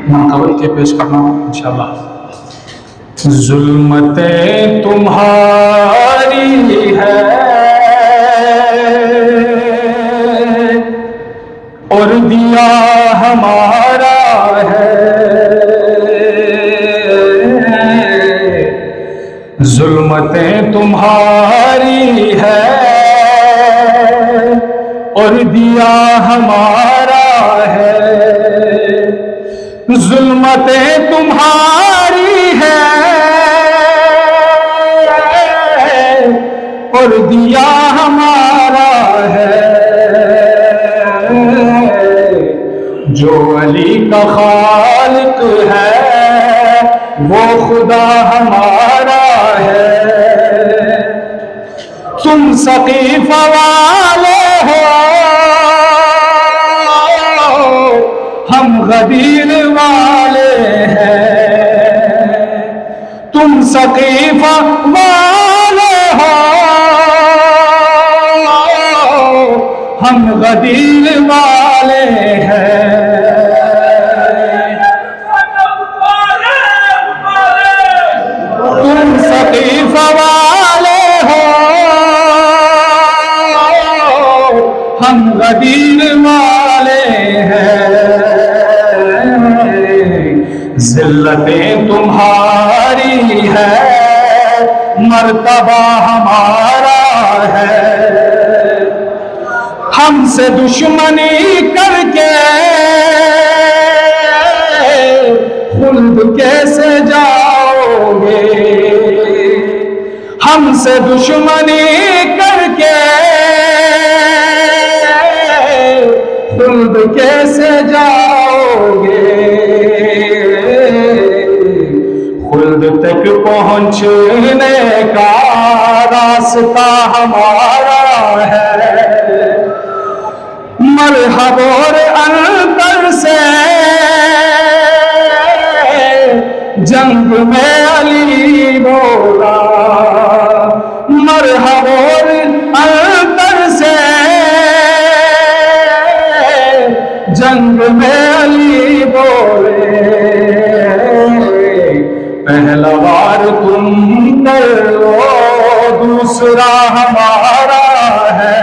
منقبل کے پیش کرنا انشاءاللہ۔ ظلمتیں تمہاری ہے اور دیا ہمارا ہے، ظلمتیں تمہاری ہے اور دیا ہمارا ہے، ظلمتیں تمہاری ہے اور دیا ہمارا ہے، جو علی کا خالق ہے وہ خدا ہمارا ہے، تم سقیفہ والے ہو ہم غدیر والے ہیں، تم سقیفہ والے ہو ہم غدیر والے ہیں، تم سقیفہ والے ہو ہم غدیر والے ہیں، ذلتیں تمہاری ہے مرتبہ ہمارا ہے، ہم سے دشمنی کر کے خلد کیسے جاؤ گے، ہم سے دشمنی کر کے خلد کیسے جاؤ گے، خلد تک پہنچنے کا راستہ ہمارا ہے، مرحب اور انتر سے جنگ میں علی بولا، مرحب اور انتر سے جنگ میں علی بولے، پہلا وار تم کر لو دوسرا ہمارا ہے،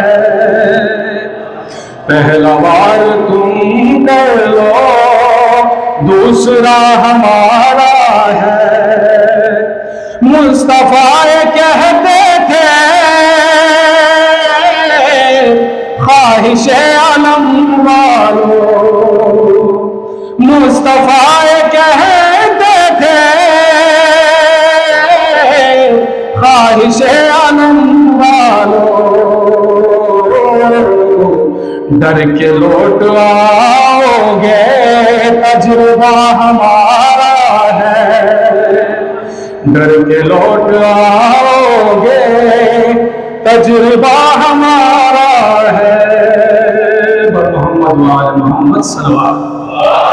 پہلا وار تم کر لو دوسرا ہمارا ہے، مصطفیٰ کہتے تھے خواہش علم والو، مصطفیٰ کہتے تھے خواہش علم والو، ڈر کے لوٹ آؤ گے تجربہ ہمارا ہے، ڈر کے لوٹ آؤ گے تجربہ ہمارا ہے، محمد وآل محمد صلوات۔